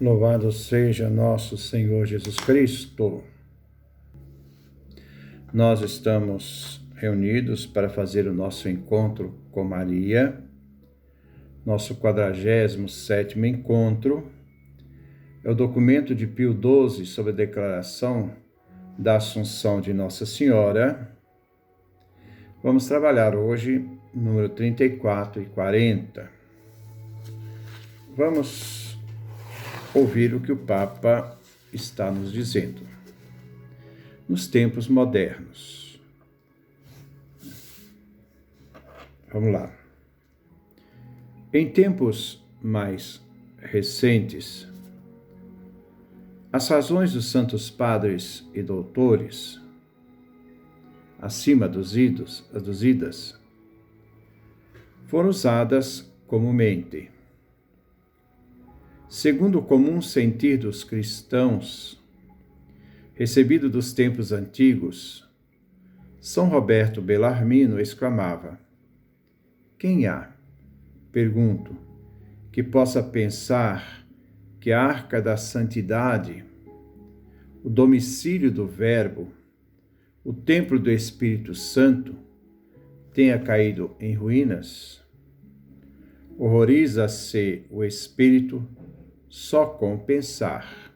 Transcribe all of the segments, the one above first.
Louvado seja nosso Senhor Jesus Cristo. Nós estamos reunidos para fazer o nosso encontro com Maria, nosso 47º encontro. É o documento de Pio XII sobre a declaração da Assunção de Nossa Senhora. Vamos trabalhar hoje número 34 e 40. Vamos ouvir o que o Papa está nos dizendo. Nos tempos modernos. Vamos lá. Em tempos mais recentes, as razões dos santos padres e doutores, acima dos idas, foram usadas comumente. Segundo o comum sentir dos cristãos, recebido dos tempos antigos, São Roberto Bellarmino exclamava: quem há, pergunto, que possa pensar que a arca da santidade, o domicílio do Verbo, o templo do Espírito Santo, tenha caído em ruínas? Horroriza-se o Espírito só com pensar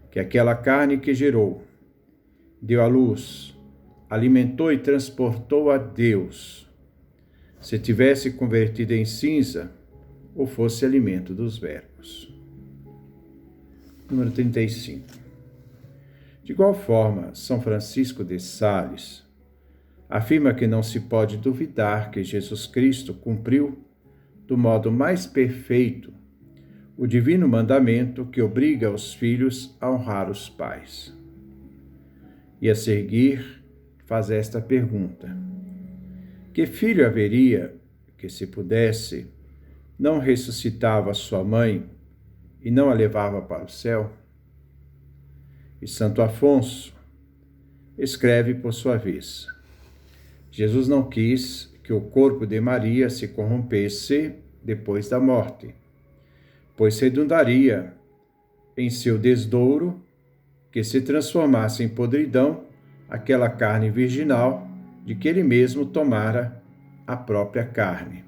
que aquela carne que gerou, deu à luz, alimentou e transportou a Deus, se tivesse convertido em cinza ou fosse alimento dos verbos. Número 35. De igual forma, São Francisco de Sales afirma que não se pode duvidar que Jesus Cristo cumpriu do modo mais perfeito o divino mandamento que obriga os filhos a honrar os pais. E a seguir faz esta pergunta: que filho haveria que, se pudesse, não ressuscitava sua mãe e não a levava para o céu? E Santo Afonso escreve por sua vez: Jesus não quis que o corpo de Maria se corrompesse depois da morte, pois redundaria em seu desdouro que se transformasse em podridão aquela carne virginal de que ele mesmo tomara a própria carne.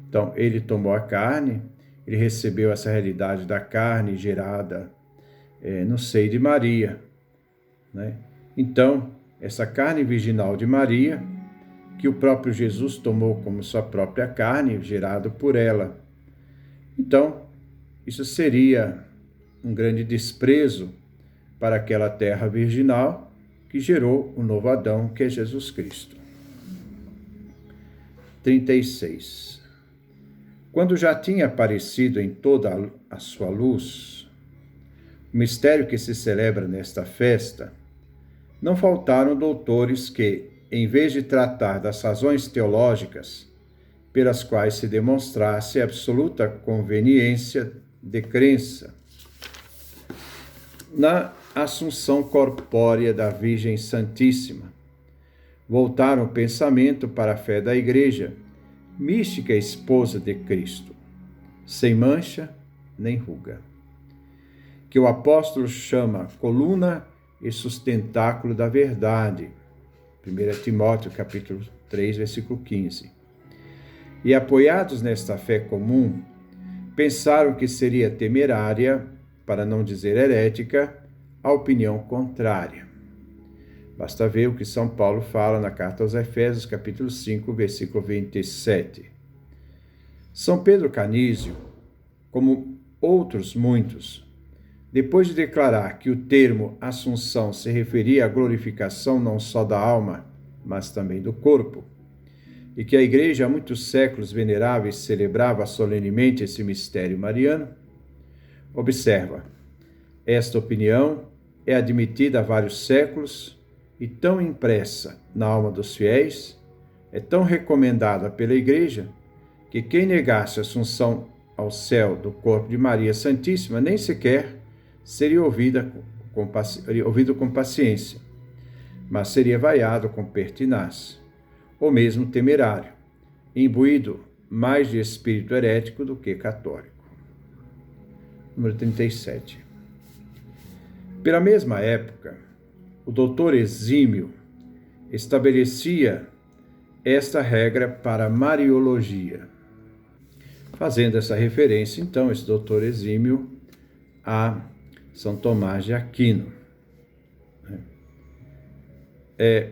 Então, ele tomou a carne, ele recebeu essa realidade da carne gerada no seio de Maria, né? Então, essa carne virginal de Maria, que o próprio Jesus tomou como sua própria carne, gerado por ela. Então, isso seria um grande desprezo para aquela terra virginal que gerou o novo Adão, que é Jesus Cristo. 36. Quando já tinha aparecido em toda a sua luz, o mistério que se celebra nesta festa, não faltaram doutores que, em vez de tratar das razões teológicas pelas quais se demonstrasse a absoluta conveniência de crença na Assunção corpórea da Virgem Santíssima, voltaram o pensamento para a fé da Igreja, mística esposa de Cristo, sem mancha nem ruga, que o apóstolo chama coluna e sustentáculo da verdade, 1 Timóteo capítulo 3, versículo 15. E apoiados nesta fé comum, pensaram que seria temerária, para não dizer herética, a opinião contrária. Basta ver o que São Paulo fala na carta aos Efésios, capítulo 5, versículo 27. São Pedro Canísio, como outros muitos, depois de declarar que o termo Assunção se referia à glorificação não só da alma, mas também do corpo, e que a Igreja há muitos séculos venerava e celebrava solenemente esse mistério mariano, observa, esta opinião é admitida há vários séculos e tão impressa na alma dos fiéis, é tão recomendada pela Igreja, que quem negasse a assunção ao céu do corpo de Maria Santíssima nem sequer seria ouvido com paciência, mas seria vaiado com pertinaz, ou mesmo temerário, imbuído mais de espírito herético do que católico. número 37. Pela mesma época, o doutor Exímio estabelecia esta regra para a Mariologia, fazendo essa referência, então, esse doutor Exímio a São Tomás de Aquino.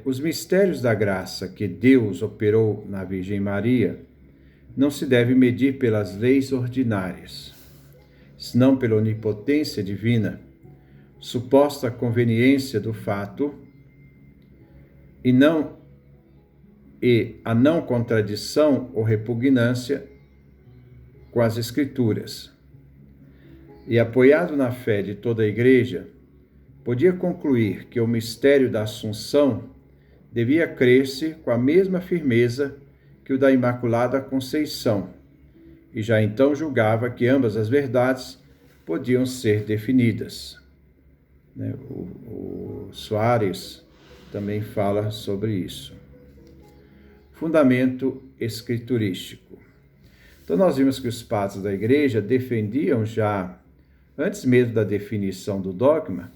Os mistérios da graça que Deus operou na Virgem Maria não se deve medir pelas leis ordinárias, senão pela onipotência divina, suposta conveniência do fato e a não contradição ou repugnância com as Escrituras. E apoiado na fé de toda a Igreja, podia concluir que o mistério da Assunção devia crer-se com a mesma firmeza que o da Imaculada Conceição, e já então julgava que ambas as verdades podiam ser definidas. O Soares também fala sobre isso. Fundamento escriturístico. Então nós vimos que os padres da Igreja defendiam já, antes mesmo da definição do dogma,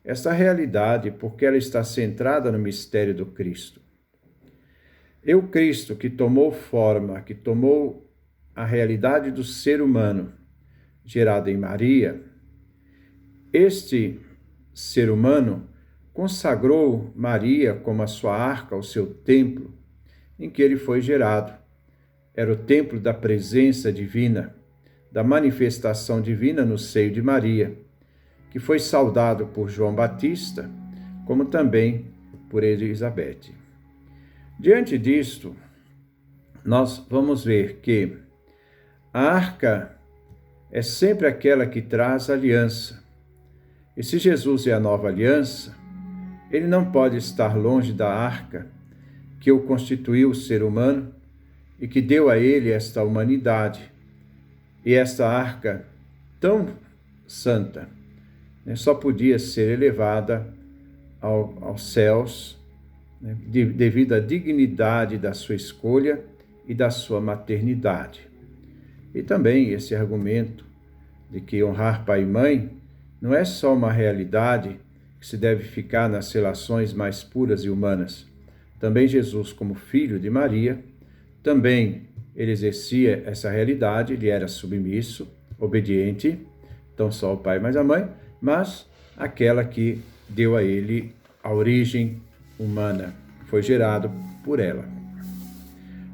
essa realidade porque ela está centrada no mistério do Cristo. E o Cristo que tomou forma, que tomou a realidade do ser humano, gerado em Maria, este ser humano consagrou Maria como a sua arca, o seu templo, em que ele foi gerado. Era o templo da presença divina, da manifestação divina no seio de Maria, que foi saudado por João Batista, como também por Elizabeth. Diante disto, nós vamos ver que a arca é sempre aquela que traz aliança. E se Jesus é a nova aliança, ele não pode estar longe da arca que o constituiu o ser humano e que deu a ele esta humanidade. E esta arca tão santa, só podia ser elevada aos céus, devido à dignidade da sua escolha e da sua maternidade. E também esse argumento de que honrar pai e mãe não é só uma realidade que se deve ficar nas relações mais puras e humanas. Também Jesus, como filho de Maria, também ele exercia essa realidade, ele era submisso, obediente, não só ao pai, mas à mãe, mas aquela que deu a ele a origem humana, foi gerado por ela.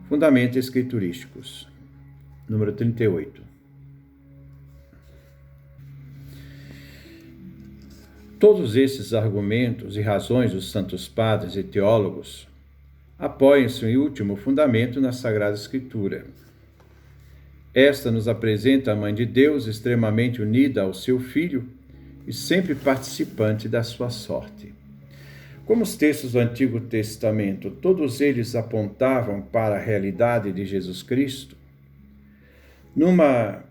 Fundamentos escriturísticos, número 38. Todos esses argumentos e razões dos santos padres e teólogos apoiam-se em último fundamento na Sagrada Escritura. Esta nos apresenta a Mãe de Deus extremamente unida ao seu Filho e sempre participante da sua sorte. Como os textos do Antigo Testamento, todos eles apontavam para a realidade de Jesus Cristo, numa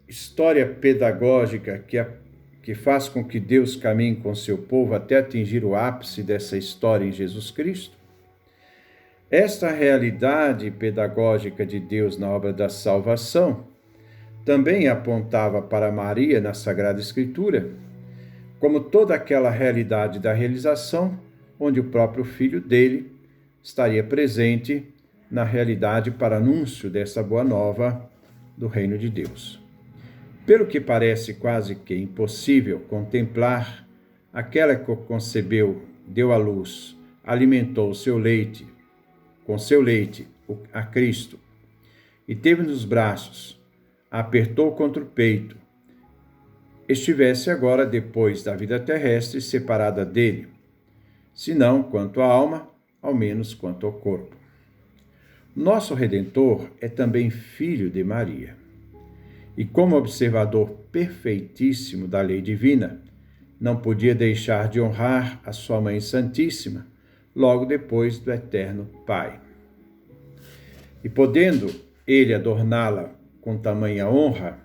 história pedagógica que faz com que Deus caminhe com seu povo até atingir o ápice dessa história em Jesus Cristo, esta realidade pedagógica de Deus na obra da salvação também apontava para Maria na Sagrada Escritura, como toda aquela realidade da realização, onde o próprio Filho dele estaria presente na realidade para anúncio dessa boa nova do reino de Deus. Pelo que parece quase que impossível contemplar aquela que o concebeu, deu à luz, alimentou com seu leite a Cristo, e teve nos braços, apertou contra o peito, estivesse agora, depois da vida terrestre, separada dele, se não quanto à alma, ao menos quanto ao corpo. Nosso Redentor é também filho de Maria, e como observador perfeitíssimo da lei divina, não podia deixar de honrar a sua Mãe Santíssima, logo depois do Eterno Pai. E podendo ele adorná-la com tamanha honra,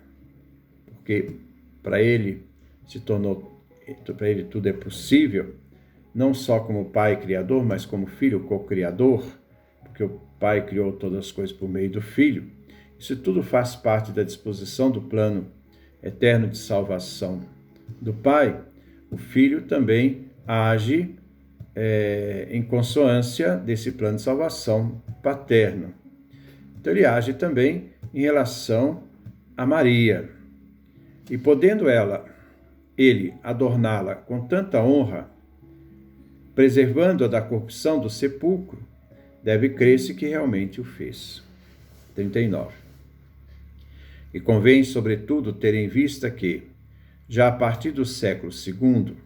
porque para ele tudo é possível, não só como Pai Criador, mas como Filho co-criador, porque o Pai criou todas as coisas por meio do Filho. Isso tudo faz parte da disposição do plano eterno de salvação do Pai, o Filho também age em consonância desse plano de salvação paterno. Então ele age também em relação a Maria. E podendo ele adorná-la com tanta honra, preservando-a da corrupção do sepulcro, deve crer-se que realmente o fez. 39. E convém, sobretudo, ter em vista que, já a partir do século II,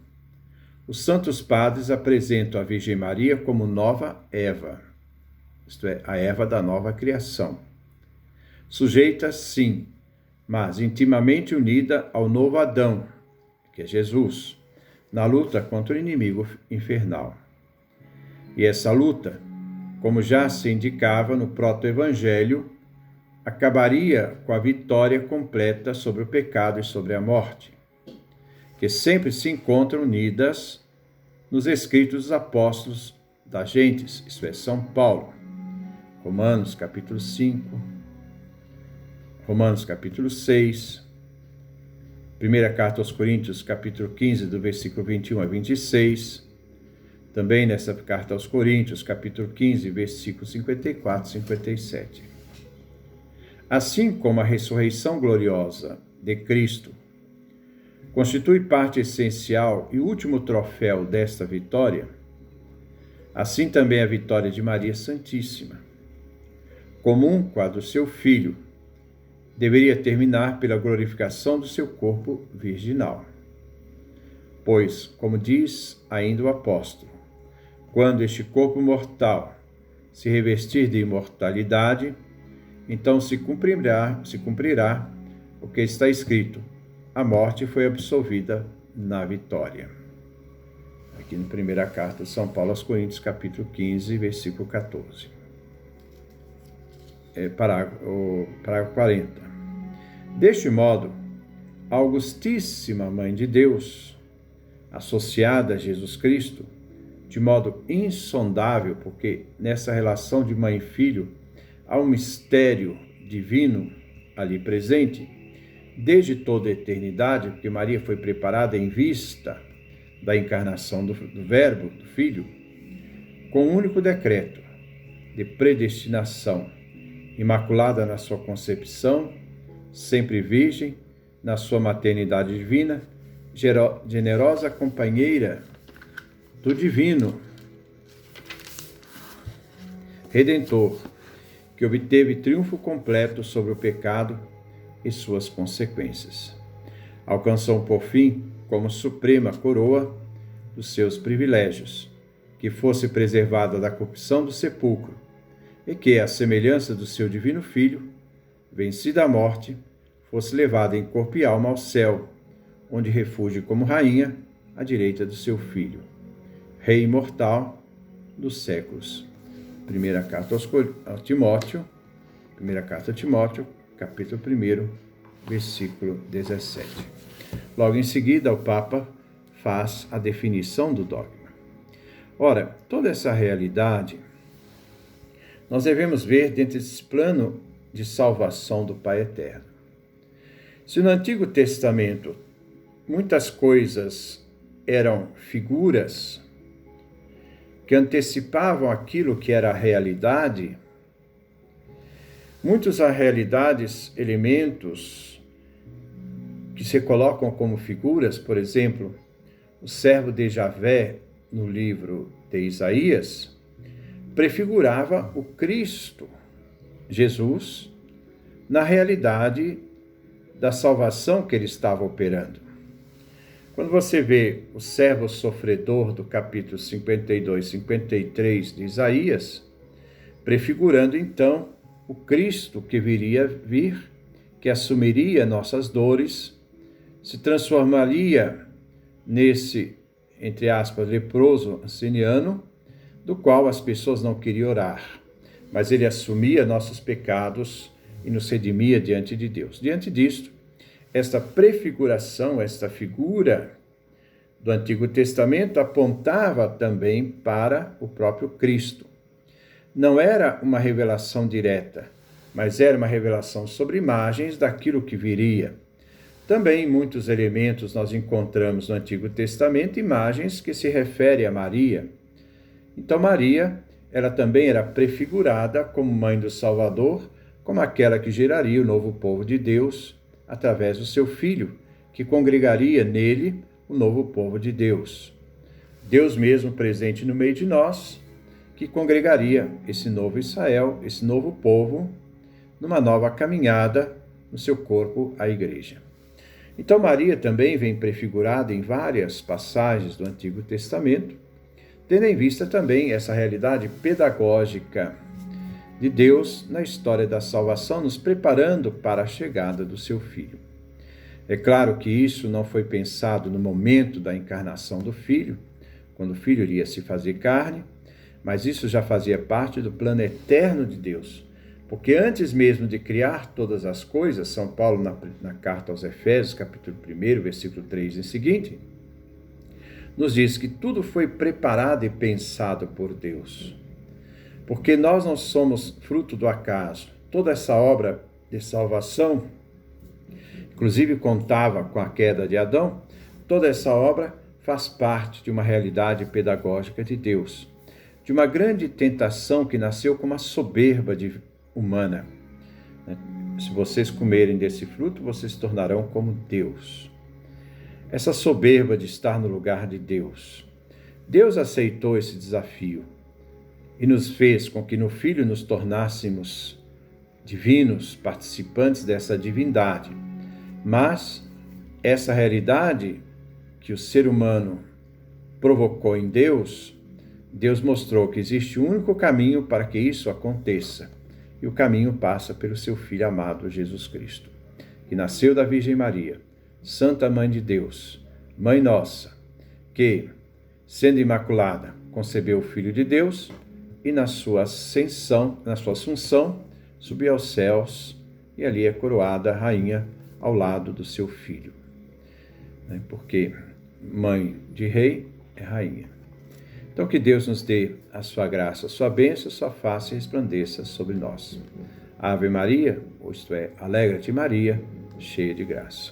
os santos padres apresentam a Virgem Maria como nova Eva, isto é, a Eva da nova criação. Sujeita, sim, mas intimamente unida ao novo Adão, que é Jesus, na luta contra o inimigo infernal. E essa luta, como já se indicava no proto-evangelho, acabaria com a vitória completa sobre o pecado e sobre a morte, que sempre se encontram unidas nos escritos dos apóstolos das gentes, isto é, São Paulo, Romanos capítulo 5, Romanos capítulo 6, primeira carta aos Coríntios capítulo 15, do versículo 21 a 26, também nessa carta aos Coríntios capítulo 15, versículos 54 e 57. Assim como a ressurreição gloriosa de Cristo constitui parte essencial e último troféu desta vitória, assim também a vitória de Maria Santíssima, comum com a do seu Filho, deveria terminar pela glorificação do seu corpo virginal. Pois, como diz ainda o apóstolo, quando este corpo mortal se revestir de imortalidade, então se cumprirá o que está escrito: a morte foi absolvida na vitória. Aqui na primeira carta de São Paulo aos Coríntios, capítulo 15, versículo 14. Parágrafo 40. Deste modo, a Augustíssima Mãe de Deus, associada a Jesus Cristo, de modo insondável, porque nessa relação de mãe e filho há um mistério divino ali presente, desde toda a eternidade, porque Maria foi preparada em vista da encarnação do Verbo, do Filho, com um único decreto de predestinação, imaculada na sua concepção, sempre virgem, na sua maternidade divina, generosa companheira do Divino Redentor, que obteve triunfo completo sobre o pecado e suas consequências. Alcançou, por fim, como suprema coroa dos seus privilégios, que fosse preservada da corrupção do sepulcro e que, à semelhança do seu divino Filho, vencida a morte, fosse levada em corpo e alma ao céu, onde refugie como rainha à direita do seu Filho, Rei imortal dos séculos. Primeira carta a Timóteo, capítulo 1, versículo 17. Logo em seguida, o Papa faz a definição do dogma. Ora, toda essa realidade nós devemos ver dentro desse plano de salvação do Pai Eterno. Se no Antigo Testamento muitas coisas eram figuras que antecipavam aquilo que era a realidade, muitos realidades, elementos que se colocam como figuras, por exemplo, o servo de Javé, no livro de Isaías, prefigurava o Cristo, Jesus, na realidade da salvação que ele estava operando. Quando você vê o servo sofredor do capítulo 52, 53 de Isaías, prefigurando então o Cristo que viria vir, que assumiria nossas dores, se transformaria nesse, entre aspas, leproso anciano, do qual as pessoas não queriam orar, mas ele assumia nossos pecados e nos redimia diante de Deus. Diante disto, esta prefiguração, esta figura do Antigo Testamento apontava também para o próprio Cristo. Não era uma revelação direta, mas era uma revelação sobre imagens daquilo que viria. Também em muitos elementos nós encontramos no Antigo Testamento imagens que se referem a Maria. Então Maria, ela também era prefigurada como mãe do Salvador, como aquela que geraria o novo povo de Deus através do seu filho, que congregaria nele o novo povo de Deus. Deus mesmo presente no meio de nós, que congregaria esse novo Israel, esse novo povo, numa nova caminhada no seu corpo, a igreja. Então Maria também vem prefigurada em várias passagens do Antigo Testamento, tendo em vista também essa realidade pedagógica de Deus na história da salvação, nos preparando para a chegada do seu Filho. É claro que isso não foi pensado no momento da encarnação do Filho, quando o Filho iria se fazer carne, mas isso já fazia parte do plano eterno de Deus, porque antes mesmo de criar todas as coisas, São Paulo, na carta aos Efésios, capítulo 1, versículo 3 em seguinte, nos diz que tudo foi preparado e pensado por Deus. Porque nós não somos fruto do acaso. Toda essa obra de salvação, inclusive contava com a queda de Adão, toda essa obra faz parte de uma realidade pedagógica de Deus, de uma grande tentação que nasceu com uma soberba humana. Se vocês comerem desse fruto, vocês se tornarão como Deus. Essa soberba de estar no lugar de Deus. Deus aceitou esse desafio e nos fez com que no Filho nos tornássemos divinos, participantes dessa divindade. Mas essa realidade que o ser humano provocou em Deus, Deus mostrou que existe um único caminho para que isso aconteça. E o caminho passa pelo seu Filho amado, Jesus Cristo, que nasceu da Virgem Maria, Santa Mãe de Deus, Mãe Nossa, que, sendo imaculada, concebeu o Filho de Deus e na sua ascensão, na sua assunção, subiu aos céus e ali é coroada rainha ao lado do seu Filho. Porque mãe de rei é rainha. Então que Deus nos dê a sua graça, a sua bênção, a sua face resplandeça sobre nós. Ave Maria, isto é, alegra-te Maria, cheia de graça.